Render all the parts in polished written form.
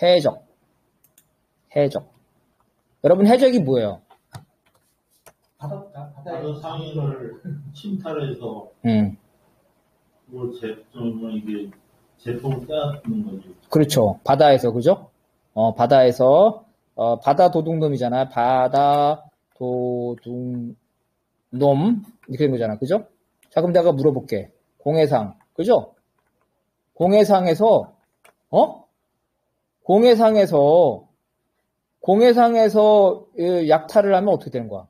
해적. 해적. 여러분, 해적이 뭐예요? 바다 상인을 침탈해서 이게 제품을 빼앗는 거지. 그렇죠. 바다에서, 그죠? 바다에서, 바다 도둑놈이잖아요. 바다 도둑놈. 이렇게 된 거잖아. 그죠? 자, 그럼 내가 물어볼게. 공해상. 그죠? 공해상에서 약탈을 하면 어떻게 되는 거야?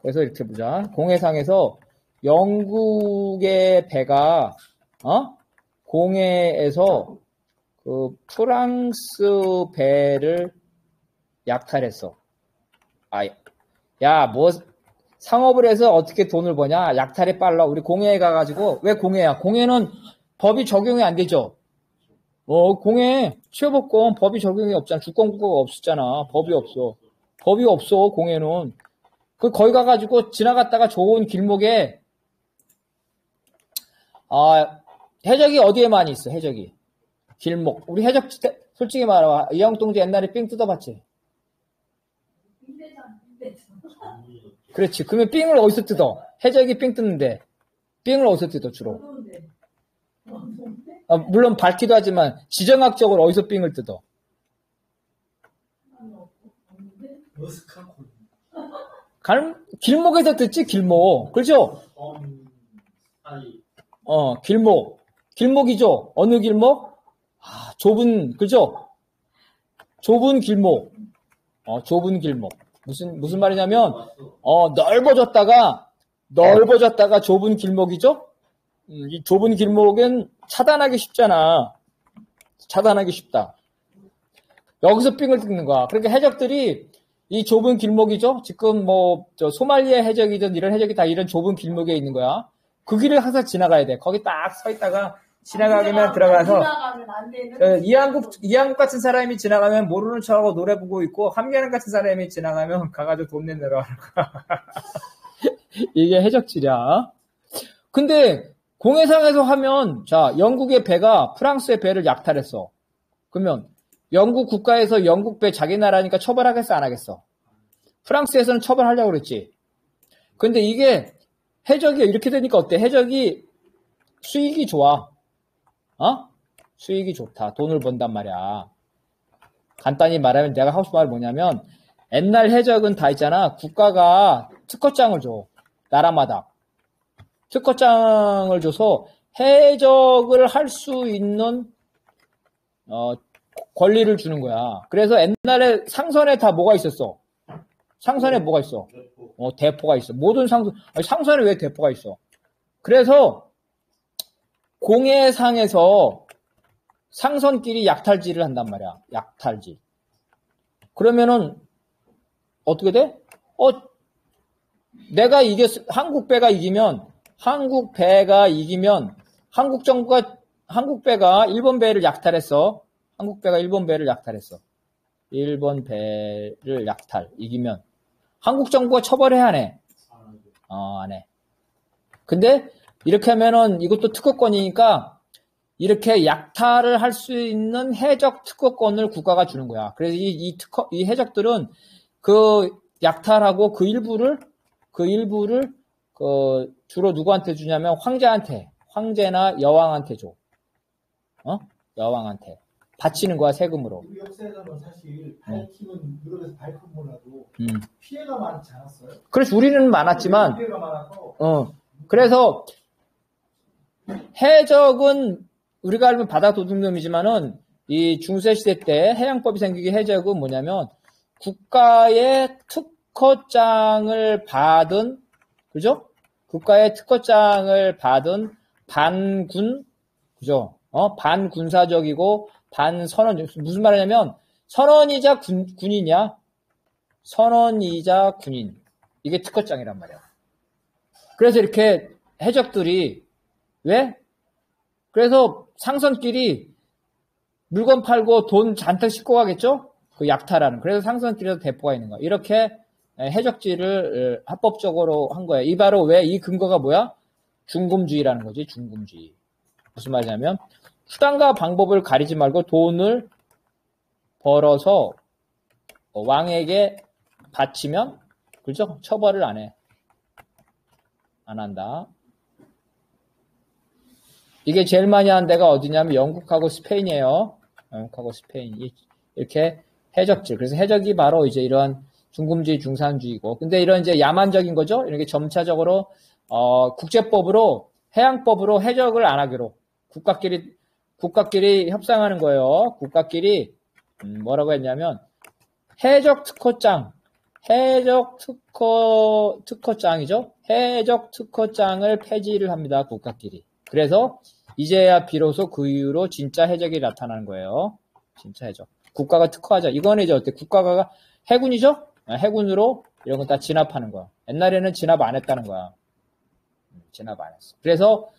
그래서 이렇게 보자. 공해상에서 영국의 배가, 공해에서 그 프랑스 배를 약탈했어. 상업을 해서 어떻게 돈을 버냐? 약탈이 빨라. 우리 공해에 가가지고, 왜 공해야? 공해는 법이 적용이 안 되죠? 공해, 취업업권 법이 적용이 없잖아. 주권국가가 없었잖아. 법이 없어, 공해는. 거기 가가지고 지나갔다가 좋은 길목에, 해적이 어디에 많이 있어, 해적이. 길목. 우리 해적, 솔직히 말해봐. 이영동지 옛날에 삥 뜯어봤지? 그렇지. 그러면 삥을 어디서 뜯어? 해적이 삥 뜯는데. 삥을 어디서 뜯어, 주로? 물론 밝기도 하지만, 지정학적으로 어디서 삥을 뜯어? 길목에서 뜯지, 길목. 그렇죠? 길목. 길목이죠? 어느 길목? 그죠? 좁은 길목. 좁은 길목. 무슨 말이냐면, 넓어졌다가 좁은 길목이죠? 이 좁은 길목은 차단하기 쉽잖아. 차단하기 쉽다. 여기서 삥을 뜯는 거야. 그러니까 해적들이 이 좁은 길목이죠? 지금 소말리아 해적이든 이런 해적이 다 이런 좁은 길목에 있는 거야. 그 길을 항상 지나가야 돼. 거기 딱 서 있다가 지나가면 들어가서 이한국 같은 사람이 지나가면 모르는 척하고 노래 부르고 있고 함경환 같은 사람이 지나가면 가가지고 돈 내내라 하는 거야. 이게 해적질이야. 근데 공해상에서 하면 영국의 배가 프랑스의 배를 약탈했어. 그러면 영국 국가에서 영국 배 자기 나라니까 처벌하겠어 안 하겠어? 프랑스에서는 처벌하려고 그랬지. 근데 이게 해적이 이렇게 되니까 어때? 해적이 수익이 좋아. 수익이 좋다. 돈을 번단 말이야. 간단히 말하면 내가 하고 싶은 말이 뭐냐면 옛날 해적은 다 있잖아. 국가가 특허장을 줘. 나라마다. 특허장을 줘서 해적을 할 수 있는 권리를 주는 거야. 그래서 옛날에 상선에 다 뭐가 있었어? 상선에 뭐가 있어? 대포가 있어. 모든 상선에 왜 대포가 있어? 그래서 공해상에서 상선끼리 약탈질을 한단 말이야. 약탈질. 그러면은 어떻게 돼? 한국 배가 이기면 한국 배가 일본 배를 약탈했어. 한국 배가 일본 배를 약탈했어. 일본 배를 이기면 한국 정부가 처벌해야 안 해? 안 해. 근데 이렇게 하면은 이것도 특허권이니까 이렇게 약탈을 할 수 있는 해적 특허권을 국가가 주는 거야. 그래서 이 해적들은 그 약탈하고 그 일부를 주로 누구한테 주냐면 황제나 여왕한테 줘. 여왕한테. 바치는 거야, 세금으로. 우리 역사에서는 사실 하이킹은 유럽에서 발품보다도 피해가 많지 않았어요? 그래서 우리는 많았지만, 피해가 많아서. 그래서 해적은 우리가 알면 바다 도둑놈이지만은 이 중세시대 때 해양법이 생기기 해적은 뭐냐면 국가의 특허장을 받은, 그죠? 국가의 특허장을 받은 반군, 그죠? 반군사적이고 반선원, 무슨 말이냐면 선원이자 군인이야. 선원이자 군인. 이게 특허장이란 말이야. 그래서 이렇게 해적들이 왜? 그래서 상선끼리 물건 팔고 돈 잔뜩 싣고 가겠죠? 그 약탈하는. 그래서 상선끼리도 대포가 있는 거야. 이렇게 해적질을 합법적으로 한 거예요. 이 바로 왜 이 근거가 뭐야? 중금주의라는 거지. 중금주의. 무슨 말이냐면 수단과 방법을 가리지 말고 돈을 벌어서 왕에게 바치면, 그죠? 처벌을 안 해. 안 한다. 이게 제일 많이 한 데가 어디냐면 영국하고 스페인이에요. 영국하고 스페인. 이렇게 해적질. 그래서 해적이 바로 이제 이런 중금주의, 중산주의고. 근데 이런 이제 야만적인 거죠? 이렇게 점차적으로, 국제법으로, 해양법으로 해적을 안 하기로. 국가끼리 협상하는 거예요. 국가끼리, 뭐라고 했냐면, 해적 특허장이죠? 해적 특허장을 폐지를 합니다. 국가끼리. 그래서 이제야 비로소 그 이후로 진짜 해적이 나타나는 거예요. 진짜 해적. 국가가 특허하자. 이거는 이제 어때? 국가가 해군이죠? 해군으로 이런 건 다 진압하는 거야. 옛날에는 진압 안 했다는 거야. 진압 안 했어. 그래서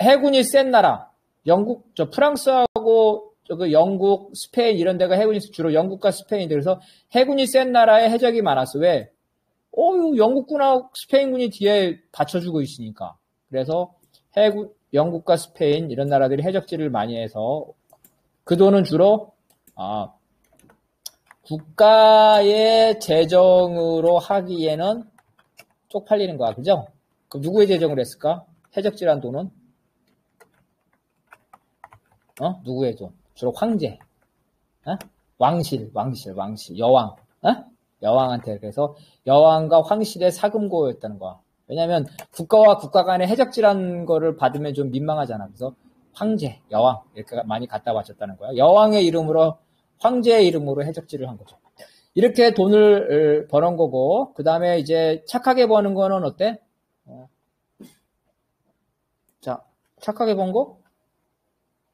해군이 센 나라, 영국, 프랑스하고 영국, 스페인 이런 데가 해군이 주로 영국과 스페인인데 그래서 해군이 센 나라에 해적이 많았어. 왜? 영국군하고 스페인군이 뒤에 받쳐주고 있으니까. 그래서 영국과 스페인 이런 나라들이 해적질을 많이 해서 그 돈은 주로 국가의 재정으로 하기에는 쪽팔리는 거야. 그죠? 그럼 누구의 재정을 했을까? 해적질한 돈은? 누구의 돈? 주로 황제. 왕실, 여왕. 여왕한테. 그래서 여왕과 황실의 사금고였다는 거야. 왜냐면 국가와 국가 간에 해적질한 거를 받으면 좀 민망하잖아. 그래서 황제, 여왕 이렇게 많이 갖다 바쳤다는 거야. 여왕의 이름으로, 황제의 이름으로 해적질을 한 거죠. 이렇게 돈을 버는 거고, 그 다음에 이제 착하게 버는 거는 어때? 자, 착하게 번 거?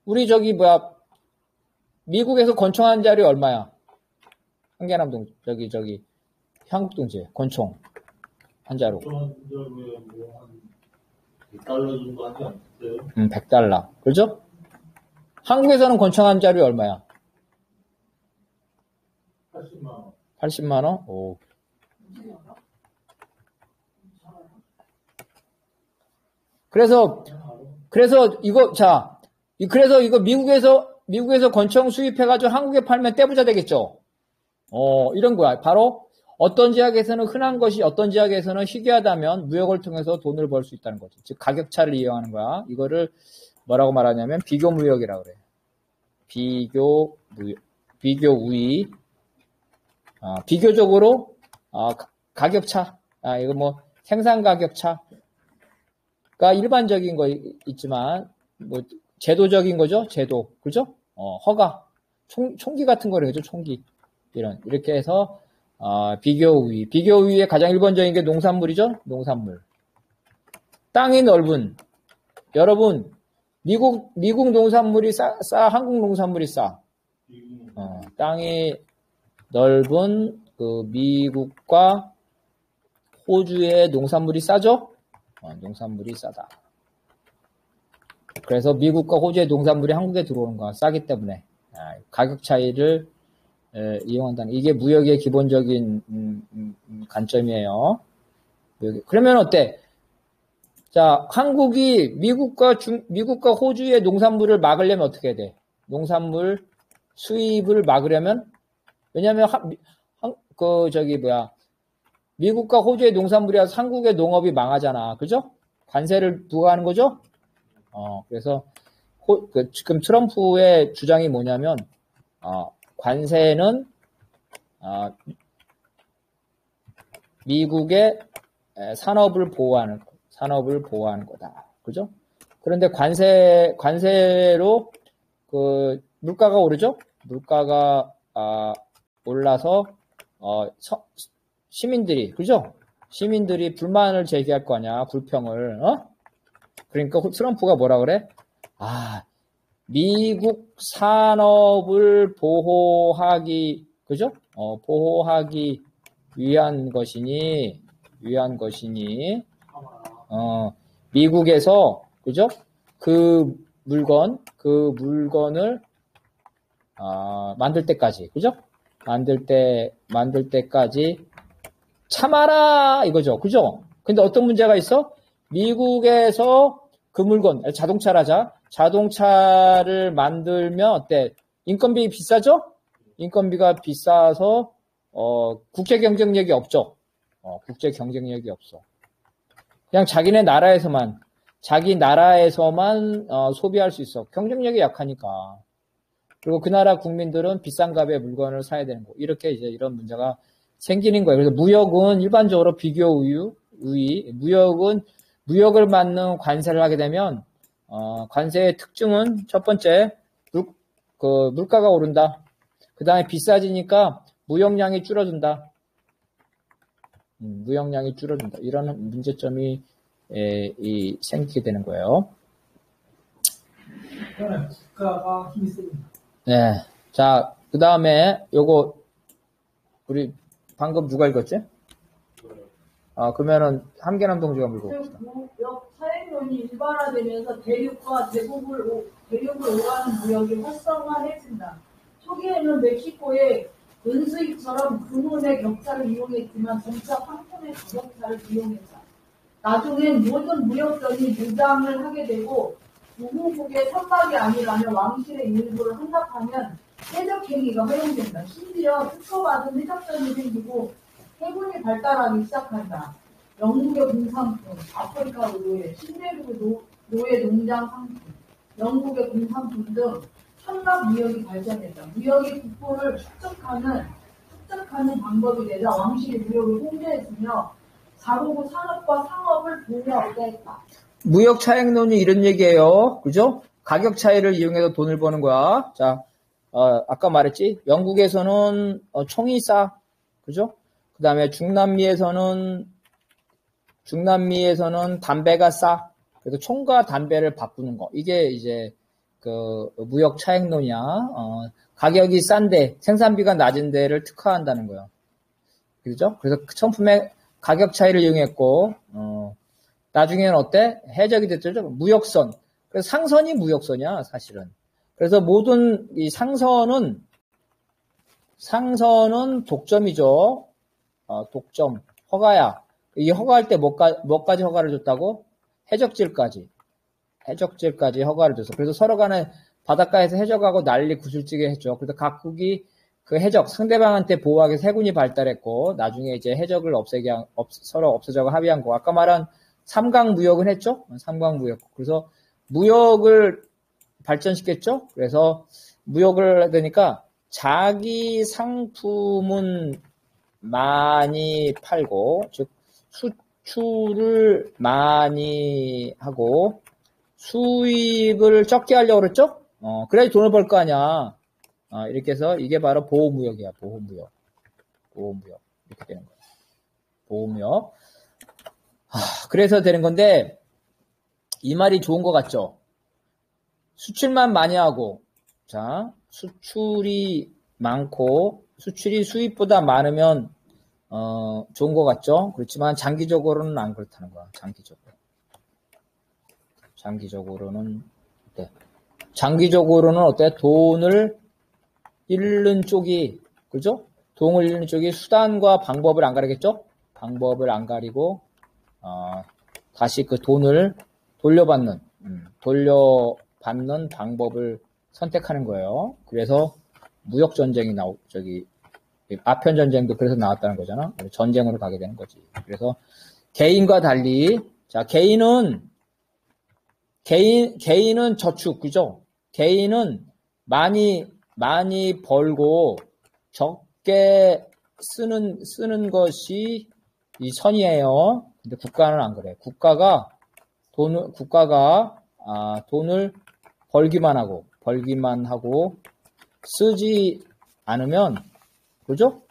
우리 미국에서 권총 한 자리 얼마야? 한계남 한국 동지 권총 한 자루. 100달러 정도 하지 않겠어요? 100달러. 그죠? 한국에서는 권총 한 자루 얼마야? 80만 원. 80만 원? 오. 그래서 이거 미국에서 권총 수입해가지고 한국에 팔면 떼부자 되겠죠? 이런 거야. 바로 어떤 지역에서는 흔한 것이 어떤 지역에서는 희귀하다면 무역을 통해서 돈을 벌 수 있다는 거죠. 즉, 가격차를 이용하는 거야. 이거를 뭐라고 말하냐면 비교무역이라고 그래요. 비교우위. 비교적으로, 가격차. 이거 생산 가격차가 일반적인 거 있지만, 제도적인 거죠? 제도. 그죠? 허가. 총기 같은 거를 해죠, 총기. 이렇게 해서, 비교우위. 비교우위의 가장 일반적인 게 농산물이죠? 농산물. 땅이 넓은. 여러분, 미국 농산물이 싸? 한국 농산물이 싸? 땅이 넓은 미국과 호주의 농산물이 싸죠? 농산물이 싸다. 그래서 미국과 호주의 농산물이 한국에 들어오는 거야. 싸기 때문에. 가격 차이를 이용한다는, 이게 무역의 기본적인 관점이에요. 그러면 어때? 자, 한국이 미국과 호주의 농산물을 막으려면 어떻게 해야 돼? 농산물 수입을 막으려면? 왜냐면 미국과 호주의 농산물이라서 한국의 농업이 망하잖아. 그죠? 관세를 부과하는 거죠? 그래서 지금 트럼프의 주장이 뭐냐면, 관세는 미국의 산업을 보호하는 거다. 그죠? 그런데 관세로 물가가 오르죠? 물가가 올라서 시민들이, 그죠? 시민들이 불만을 제기할 거 아니야. 불평을. 그러니까 트럼프가 뭐라 그래? 미국 산업을 보호하기, 그죠? 보호하기 위한 것이니, 미국에서, 그죠? 그 물건을, 만들 때까지, 그죠? 만들 때까지 참아라! 이거죠. 그죠? 근데 어떤 문제가 있어? 미국에서 그 물건, 자동차를 만들면 어때? 인건비 비싸죠? 인건비가 비싸서 국제 경쟁력이 없죠. 국제 경쟁력이 없어. 그냥 자기 나라에서만 소비할 수 있어. 경쟁력이 약하니까. 그리고 그 나라 국민들은 비싼 값의 물건을 사야 되는 거. 이렇게 이제 이런 문제가 생기는 거예요. 그래서 무역은 일반적으로 비교 우위, 무역을 맞는 관세를 하게 되면, 관세의 특징은 첫 번째, 물가가 오른다. 그 다음에 비싸지니까 무역량이 줄어든다. 무역량이 줄어든다. 이런 문제점이 생기게 되는 거예요. 국가가 힘이 셉니다. 네. 자, 그 다음에 요거 우리 방금 누가 읽었지? 그러면은 함계남 동지가 물고 봅시다. 무역 차액론이 일반화되면서 대륙과 대륙을 오가는 무역이 활성화해진다. 초기에는 멕시코의 은수입처럼 금은의 격차를 이용했지만 점차 상품의 가격차를 이용했다. 나중엔 모든 무역선이 무장을 하게 되고 우후국의 선박이 아니라면 왕실의 일부를 헌납하면 해적행위가 허용된다. 심지어 특허받은 해적선이 생기고 해군이 발달하기 시작한다. 영국의 공산품, 아프리카 의회, 신대륙의 노예 농장 상품, 영국의 공산품 등 천막 무역이 발전했다. 무역의 국부를 습득하는 방법이 되자 왕실이 무역을 통제했으며 자국 산업과 상업을 독려했다. 무역 차액론이 이런 얘기예요. 그죠? 가격 차이를 이용해서 돈을 버는 거야. 자, 아까 말했지? 영국에서는 총이 싸. 그죠? 그 다음에 중남미에서는 담배가 싸. 그래서 총과 담배를 바꾸는 거. 이게 이제 그 무역 차액론이야. 가격이 싼데 생산비가 낮은 데를 특화한다는 거야. 그죠? 그래서 청품의 가격 차이를 이용했고, 나중에는 어때? 해적이 됐죠? 무역선. 그래서 상선이 무역선이야, 사실은. 그래서 모든 이 상선은 독점이죠. 독점. 허가야. 이 허가할 때 뭐까지 허가를 줬다고? 해적질까지 허가를 줬어. 그래서 서로 간에 바닷가에서 해적하고 난리 구슬찌게 했죠. 그래서 각국이 그 해적, 상대방한테 보호하기 위해서 해군이 발달했고, 나중에 이제 해적을 서로 없애자고 합의한 거. 아까 말한 삼강무역은 했죠? 삼강무역. 그래서 무역을 발전시켰죠? 그래서 무역을 하니까 자기 상품은 많이 팔고, 즉, 수출을 많이 하고, 수입을 적게 하려고 그랬죠? 그래야지 돈을 벌 거 아니야. 이렇게 해서 이게 바로 보호무역이야, 보호무역. 이렇게 되는 거야. 보호무역. 그래서 되는 건데, 이 말이 좋은 것 같죠? 수출만 많이 하고, 자, 수출이 많고, 수출이 수입보다 많으면, 좋은 것 같죠? 그렇지만 장기적으로는 안 그렇다는 거야, 장기적으로는 어때? 장기적으로는 어때? 돈을 잃는 쪽이, 그죠? 돈을 잃는 쪽이 수단과 방법을 안 가리겠죠? 방법을 안 가리고, 다시 그 돈을 돌려받는 방법을 선택하는 거예요. 그래서 무역전쟁이 아편 전쟁도 그래서 나왔다는 거잖아. 전쟁으로 가게 되는 거지. 그래서 개인과 달리, 자, 개인은 저축, 그죠? 개인은 많이 벌고 적게 쓰는 것이 이 선이에요. 근데 국가는 안 그래. 국가가 돈을 벌기만 하고 쓰지 않으면, 그죠?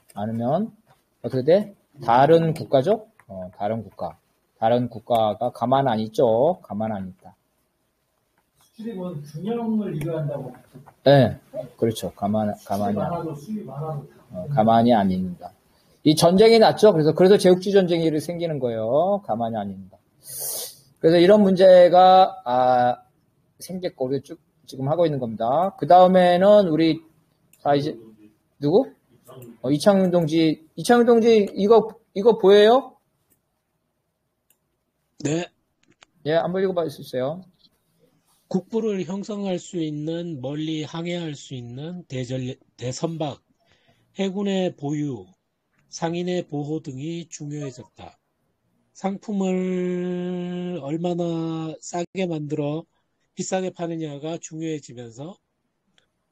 어떻게 돼? 다른 국가죠? 다른 국가가 가만 안 있죠? 가만 안 있다. 수출이 뭐 균형을 이루한다고. 네, 그렇죠. 가만히 안 있는다. 이 전쟁이 났죠. 그래서 제국주의 전쟁이 생기는 거예요. 가만히 안 있는다. 그래서 이런 문제가 생겼고 우리 지금 하고 있는 겁니다. 그 다음에는 우리 이제 누구? 이창윤 동지 이거 보여요? 네. 예, 한번 읽어봐 주세요. 국부를 형성할 수 있는 멀리 항해할 수 있는 대선박 해군의 보유, 상인의 보호 등이 중요해졌다. 상품을 얼마나 싸게 만들어 비싸게 파느냐가 중요해지면서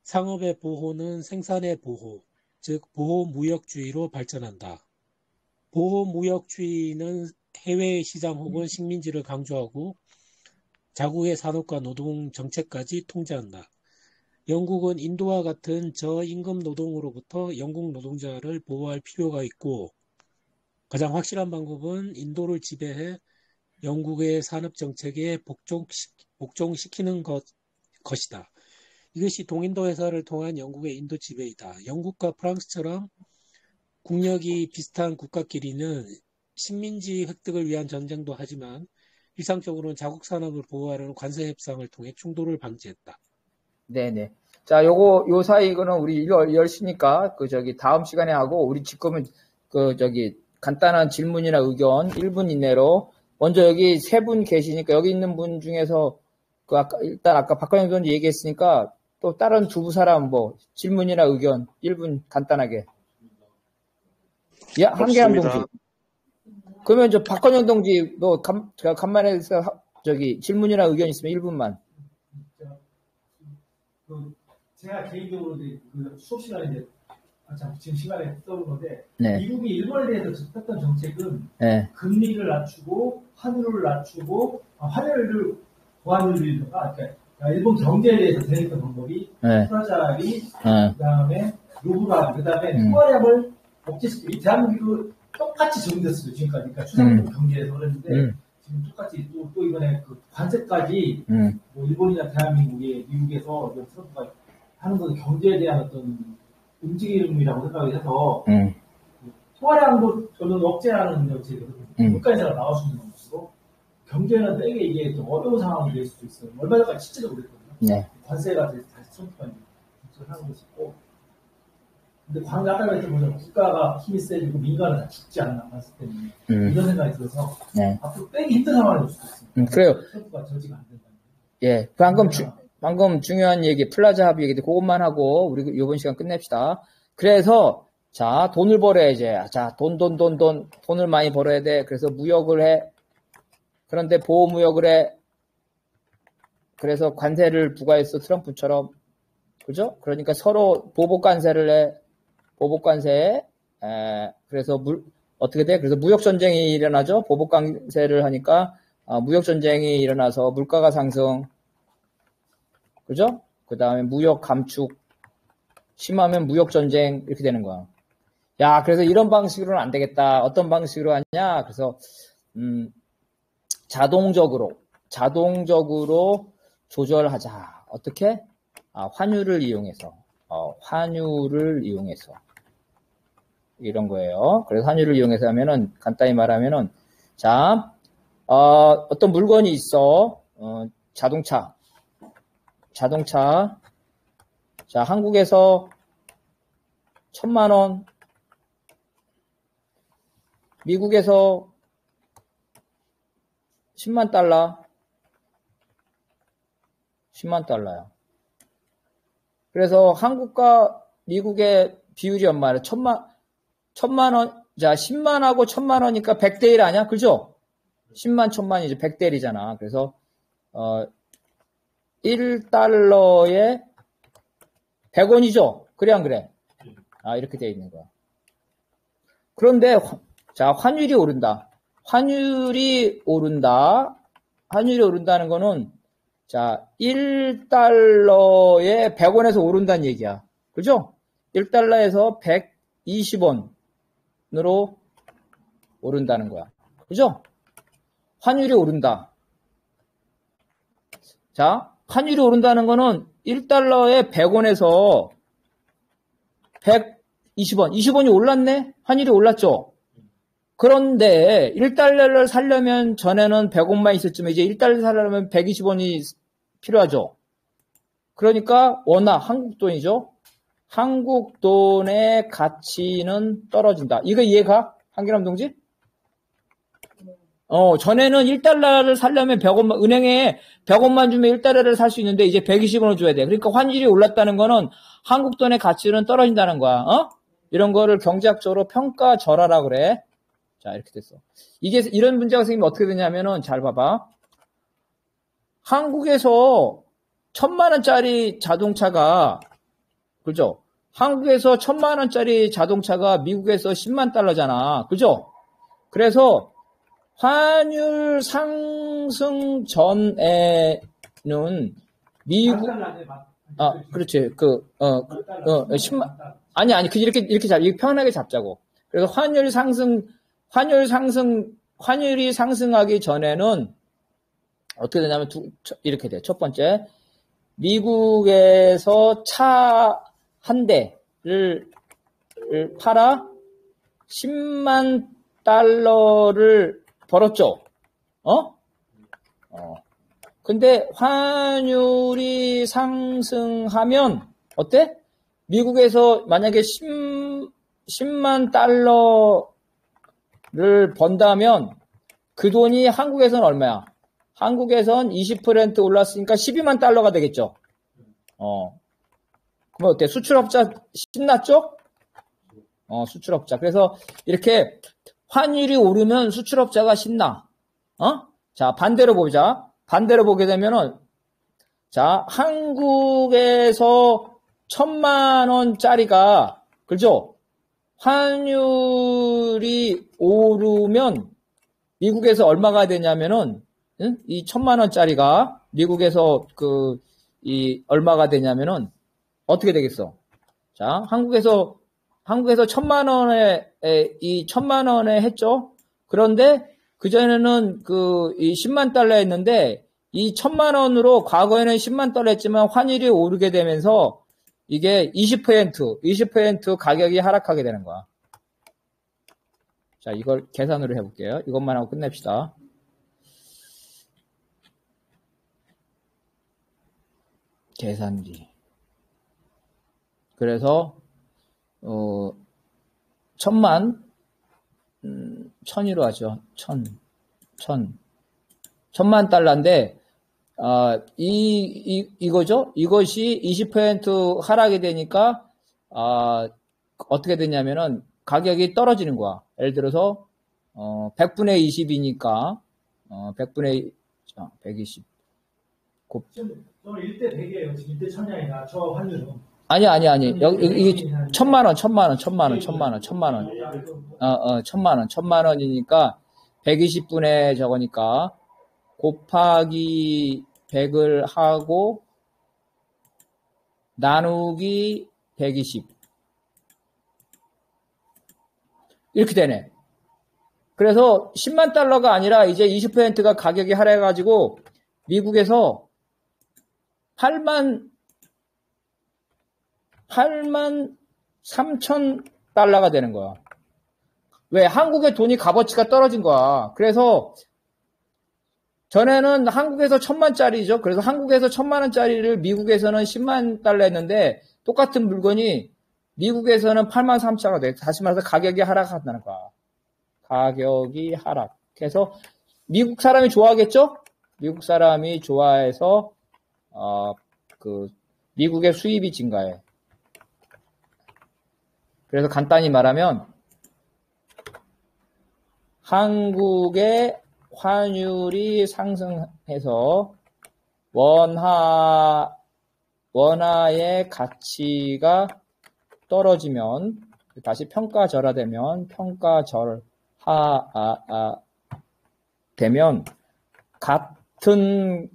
상업의 보호는 생산의 보호, 즉 보호무역주의로 발전한다. 보호무역주의는 해외 시장 혹은 식민지를 강조하고 자국의 산업과 노동 정책까지 통제한다. 영국은 인도와 같은 저임금 노동으로부터 영국 노동자를 보호할 필요가 있고 가장 확실한 방법은 인도를 지배해 영국의 산업 정책에 복종시키는 것이다. 이것이 동인도 회사를 통한 영국의 인도 지배이다. 영국과 프랑스처럼 국력이 비슷한 국가끼리는 식민지 획득을 위한 전쟁도 하지만 일상적으로는 자국 산업을 보호하려는 관세 협상을 통해 충돌을 방지했다. 네네. 자, 요 사이 이거는 우리 10시니까 다음 시간에 하고 우리 지금은 간단한 질문이나 의견 1분 이내로 먼저 여기 세 분 계시니까 여기 있는 분 중에서 일단 아까 박건영 의원이 얘기했으니까 또 다른 두 사람 질문이나 의견 1분 간단하게. 야, 한계한 동지. 그러면 박건영 동지 간만에 해서 질문이나 의견 있으면 1분만. 제가 개인적으로 수업 시간에 지금 시간에 떠오른 건데 네. 미국이 일본에 대해서 했던 정책은 네. 금리를 낮추고 환율을 낮추고 환율을 보완율이든가 일본 경제에 대해서 대응했던 방법이 투자자리 그다음에 로브라리 그다음에 통화량을 억제시키고 대한민국도 똑같이 적용됐어요 지금까지. 그러니까 추상적 경제에서 그랬는데 지금 똑같이 또 이번에 관세까지 일본이나 대한민국이 미국에서 트럼프가 하는 것은 경제에 대한 어떤 움직임이라고 생각을 해서 통화량도 저는 억제하는 정책이거든요. 물가에서 나올 수 있는 것으로 경제는 되게 이게 좀 어려운 상황이 될 수도 있어요. 얼마 전까지 실제적으로 그랬거든요. 네. 관세가 다시 트럼프가 하는 것이 있고 근데 아까 말했던 국가가 힘이 세지고 민간은 다 죽지 않나 봤을 때문에 이런 생각이 들어서 앞으로 빼기 힘든 상황이 올 수도 있습니다. 그래요. 트럼프가 저지가 안 된다는 예, 방금 중요한 얘기, 플라자 합의 얘기도 그것만 하고, 우리 이번 시간 끝냅시다. 그래서, 자, 돈을 벌어야지. 자, 돈을 많이 벌어야 돼. 그래서 무역을 해. 그런데 보호무역을 해. 그래서 관세를 부과했어, 트럼프처럼. 그죠? 그러니까 서로 보복관세를 해. 보복관세. 그래서 어떻게 돼? 그래서 무역전쟁이 일어나죠? 보복관세를 하니까, 무역전쟁이 일어나서 물가가 상승. 그죠? 그 다음에 무역 감축, 심하면 무역 전쟁, 이렇게 되는 거야. 야, 그래서 이런 방식으로는 안 되겠다. 어떤 방식으로 하냐? 그래서, 자동적으로 조절하자. 어떻게? 환율을 이용해서. 이런 거예요. 그래서 환율을 이용해서 하면은, 간단히 말하면은, 자, 어떤 물건이 있어. 자동차. 자, 한국에서 1,000,000원, 미국에서 10만 달러, 10만 달러야. 그래서 한국과 미국의 비율이 얼마야? 1,000만 원, 자, 10만하고 1,000만원이니까 100대 1 아니야? 그죠? 10만, 1,000만이지, 100대 1이잖아. 그래서, 1달러에 100원이죠? 그래, 안 그래? 이렇게 되어 있는 거야. 그런데, 자, 환율이 오른다. 환율이 오른다는 거는, 자, 1달러에 100원에서 오른다는 얘기야. 그죠? 1달러에서 120원으로 오른다는 거야. 그죠? 환율이 오른다. 자, 환율이 오른다는 거는 1달러에 100원에서 120원. 20원이 올랐네? 환율이 올랐죠? 그런데 1달러를 사려면 전에는 100원만 있었지만 이제 1달러 사려면 120원이 필요하죠. 그러니까 워낙 한국 돈이죠. 한국 돈의 가치는 떨어진다. 이거 이해가? 한기람 동지? 전에는 1달러를 사려면 100원만, 은행에 100원만 주면 1달러를 살 수 있는데 이제 120원을 줘야 돼. 그러니까 환율이 올랐다는 거는 한국 돈의 가치는 떨어진다는 거야. 이런 거를 경제학적으로 평가절하라고 그래. 자, 이렇게 됐어. 이런 문제가 생기면 어떻게 되냐면은, 잘 봐봐. 한국에서 1,000만원짜리 자동차가, 그죠? 한국에서 1,000만원짜리 자동차가 미국에서 10만 달러잖아. 그죠? 그래서 환율 상승 전에는 미국, 그렇지. 10만, 아니, 이렇게 편하게 잡자고. 그래서 환율이 상승하기 전에는 어떻게 되냐면, 이렇게 돼. 첫 번째, 미국에서 차 한 대를 팔아 10만 달러를 벌었죠. 근데 환율이 상승하면 어때? 미국에서 만약에 10만 달러를 번다면 그 돈이 한국에서는 얼마야? 한국에선 20% 올랐으니까 12만 달러가 되겠죠. 그럼 어때? 수출업자 신났죠? 수출업자. 그래서 이렇게 환율이 오르면 수출업자가 신나. 자, 반대로 보자. 반대로 보게 되면은, 자, 한국에서 1,000만원짜리가, 그죠? 환율이 오르면 미국에서 얼마가 되냐면은, 이 1,000만원짜리가 미국에서 얼마가 되냐면은, 어떻게 되겠어? 자, 한국에서 1,000만원에, 이 1,000만원에 했죠? 그런데, 그전에는 이 10만 달러 했는데, 이 1,000만원으로 과거에는 10만 달러 했지만 환율이 오르게 되면서 이게 20% 가격이 하락하게 되는 거야. 자, 이걸 계산으로 해볼게요. 이것만 하고 끝냅시다. 계산기. 그래서 1,000만 1,000으로 하죠. 1,000만 달러인데 이거죠. 이것이 20% 하락이 되니까 어떻게 되냐면은 가격이 떨어지는 거야. 예를 들어서 100분의 20이니까 100분의 120. 지금 1대 100이에요. 지금 1대 1000이 아니라 저 환율은. 아니. 여기, 이게 1,000만원. 1,000만원이니까 120분의 저거니까 곱하기 100을 하고 나누기 120. 이렇게 되네. 그래서 10만 달러가 아니라 이제 20%가 가격이 하락해가지고 미국에서 8만 3천 달러가 되는 거야. 왜? 한국의 돈이 값어치가 떨어진 거야. 그래서 전에는 한국에서 1,000만짜리죠. 그래서 한국에서 1,000만원짜리를 미국에서는 10만 달러 했는데 똑같은 물건이 미국에서는 8만 3천가 돼. 다시 말해서 가격이 하락한다는 거야. 가격이 하락해서 미국 사람이 좋아하겠죠? 미국 사람이 좋아해서 미국의 수입이 증가해. 그래서 간단히 말하면 한국의 환율이 상승해서 원화의 가치가 떨어지면 다시 평가절하되면 되면 같은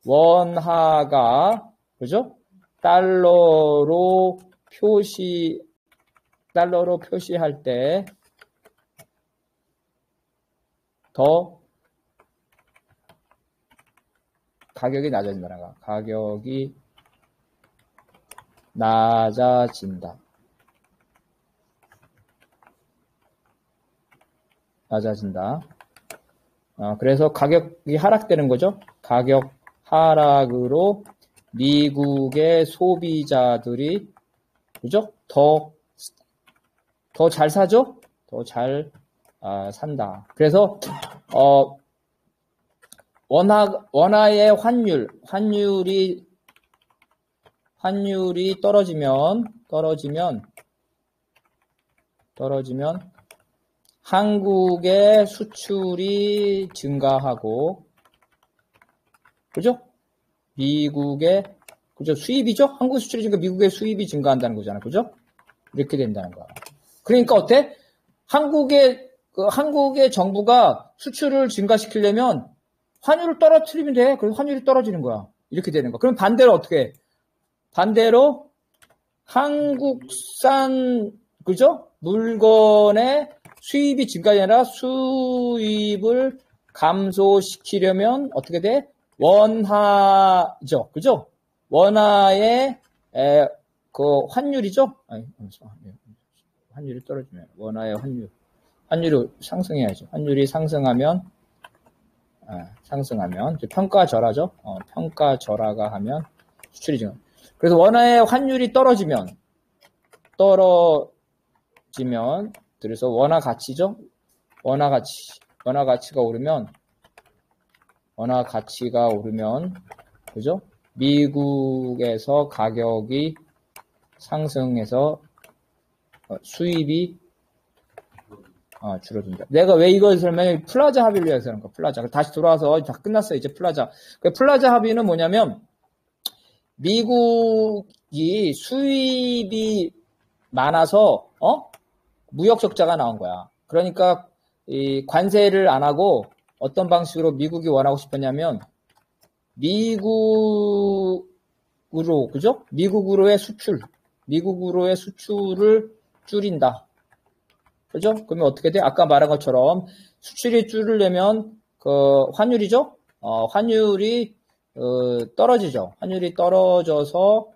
원화가 그죠? 달러로 표시할 때 더 가격이 낮아진다는 거야. 가격이 낮아진다. 그래서 가격이 하락되는 거죠. 가격 하락으로 미국의 소비자들이 그죠? 더 잘 사죠? 더 잘 산다. 그래서 원화의 환율이 떨어지면 떨어지면 한국의 수출이 증가하고, 그죠? 미국의, 그죠? 수입이죠? 한국 수출이 증가, 미국의 수입이 증가한다는 거잖아요. 그죠? 이렇게 된다는 거야. 그러니까 어때? 한국의 정부가 수출을 증가시키려면 환율을 떨어뜨리면 돼. 그래서 환율이 떨어지는 거야. 이렇게 되는 거야. 그럼 반대로 어떻게 해? 반대로 한국산, 그죠? 물건의 수입이 증가가 아니라 수입을 감소시키려면 어떻게 돼? 원화죠. 그죠? 원화의, 그 환율이죠? 아니, 환율이 떨어지면, 원화의 환율이 상승해야죠. 환율이 상승하면, 평가절하죠? 평가절하가 하면 수출이 증가. 그래서 원화의 환율이 떨어지면, 그래서 원화 가치죠? 원화 가치가 오르면, 그죠? 미국에서 가격이 상승해서 수입이 줄어든다. 내가 왜 이걸 설명해? 플라자 합의를 위해서 그런 거. 플라자. 다시 돌아와서 다 끝났어요. 이제 플라자. 플라자 합의는 뭐냐면 미국이 수입이 많아서 무역 적자가 나온 거야. 그러니까 이 관세를 안 하고 어떤 방식으로 미국이 원하고 싶었냐면 미국으로, 그죠? 미국으로의 수출을 줄인다. 그죠? 그러면 어떻게 돼? 아까 말한 것처럼 수출이 줄으려면 그 환율이죠? 환율이 떨어지죠. 환율이 떨어져서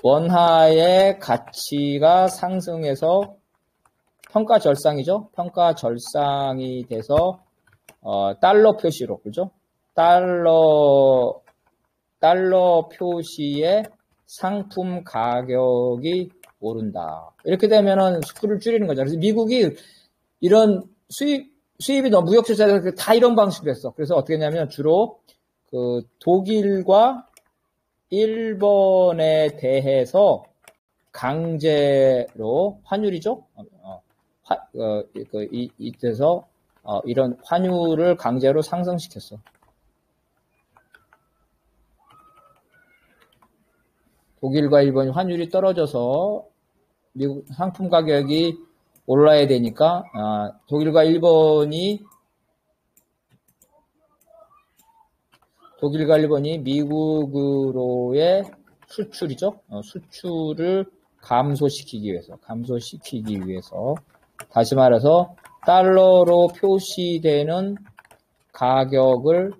원화의 가치가 상승해서 평가절상이죠. 평가절상이 돼서 달러 표시로, 그죠? 달러 표시의 상품 가격이 오른다. 이렇게 되면은 수출을 줄이는 거죠. 그래서 미국이 이런 수입이 너무 무역적자라서 다 이런 방식으로 했어. 그래서 어떻게 했냐면 주로 그 독일과 일본에 대해서 강제로 환율이죠. 이때서 이런 환율을 강제로 상승시켰어. 독일과 일본이 환율이 떨어져서 미국 상품 가격이 올라야 되니까 독일과 일본이 미국으로의 수출이죠. 수출을 감소시키기 위해서 다시 말해서 달러로 표시되는 가격을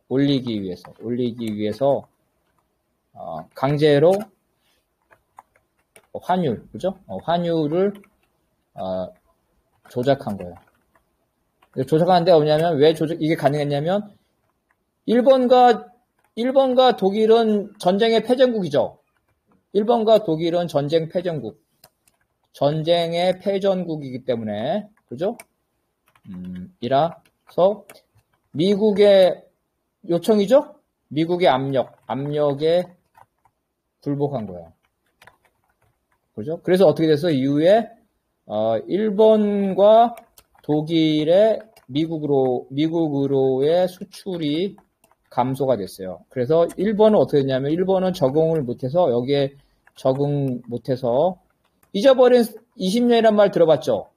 올리기 위해서 강제로 환율, 그죠? 환율을 조작한 거예요. 조작하는데 뭐냐면 왜 이게 가능했냐면 일본과 독일은 전쟁의 패전국이죠. 일본과 독일은 전쟁의 패전국이기 때문에, 그죠? 이라서 미국의 요청이죠? 미국의 압력에 굴복한 거예요. 그죠? 그래서 어떻게 됐어? 이후에, 일본과 독일의 미국으로의 수출이 감소가 됐어요. 그래서 일본은 어떻게 됐냐면, 일본은 여기에 적응 못해서, 잊어버린 20년이란 말 들어봤죠?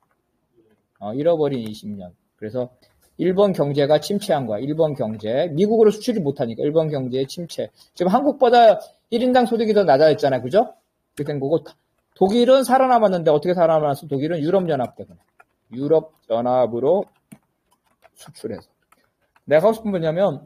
잃어버린 20년. 그래서 일본 경제가 침체한 거야. 일본 경제. 미국으로 수출이 못하니까 일본 경제의 침체. 지금 한국보다 1인당 소득이 더 낮아졌잖아요. 그죠? 그렇게 된 거고, 독일은 살아남았는데 어떻게 살아남았어? 독일은 유럽연합 때문에. 유럽연합으로 수출해서. 내가 하고 싶은 건 뭐냐면,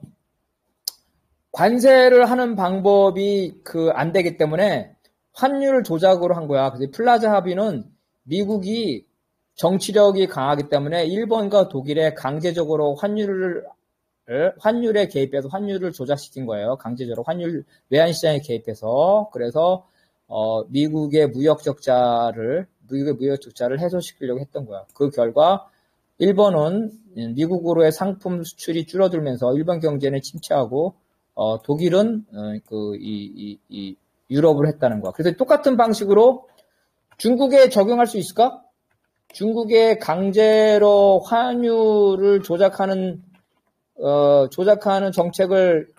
관세를 하는 방법이 안 되기 때문에 환율 조작으로 한 거야. 그래서 플라자 합의는 미국이 정치력이 강하기 때문에 일본과 독일에 강제적으로 환율에 개입해서 환율을 조작시킨 거예요. 강제적으로 외환시장에 개입해서. 그래서 미국의 무역 적자를 해소시키려고 했던 거야. 그 결과 일본은 미국으로의 상품 수출이 줄어들면서 일본 경제는 침체하고 독일은 유럽을 했다는 거야. 그래서 똑같은 방식으로 중국에 적용할 수 있을까? 중국에 강제로 환율을 조작하는 정책을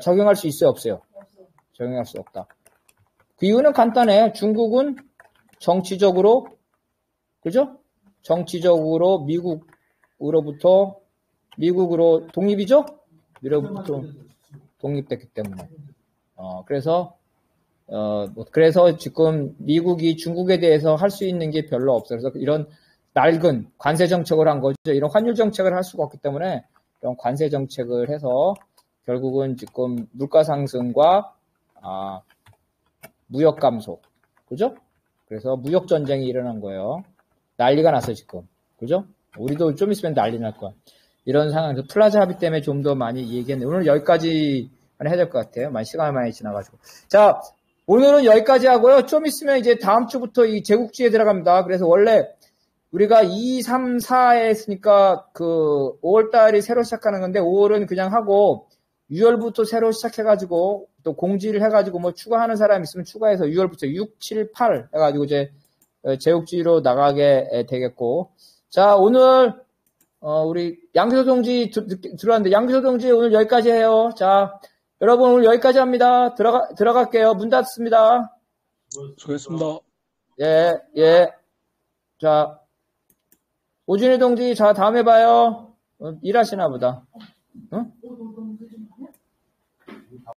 적용할 수 있어요, 없어요? 적용할 수 없다. 그 이유는 간단해. 중국은 정치적으로, 그죠? 정치적으로 미국으로 독립이죠? 미국으로부터 독립됐기 때문에. 그래서 지금 미국이 중국에 대해서 할 수 있는 게 별로 없어요. 그래서 이런 낡은 관세 정책을 한 거죠. 이런 환율 정책을 할 수가 없기 때문에 이런 관세 정책을 해서 결국은 지금 물가 상승과 무역 감소, 그죠? 그래서 무역 전쟁이 일어난 거예요. 난리가 났어요, 지금. 그죠? 우리도 좀 있으면 난리 날 거야. 이런 상황에서 플라자 합의 때문에 좀 더 많이 얘기했는데 오늘 여기까지 해야 될 것 같아요. 시간이 많이 지나가지고. 자, 오늘은 여기까지 하고요. 좀 있으면 이제 다음 주부터 이 제국주의에 들어갑니다. 그래서 원래 우리가 2, 3, 4에 했으니까 5월달이 새로 시작하는 건데 5월은 그냥 하고 6월부터 새로 시작해가지고 또 공지를 해가지고 뭐 추가하는 사람 있으면 추가해서 6월부터 6, 7, 8 해가지고 이제 제국주의로 나가게 되겠고. 자, 오늘 우리 양기소 동지 들어왔는데 양기소 동지 오늘 여기까지 해요. 자, 여러분 오늘 여기까지 합니다. 들어갈게요. 문 닫습니다. 수고했습니다. 예. 자, 오준희 동지, 자, 다음에 봐요. 일하시나 보다. 응?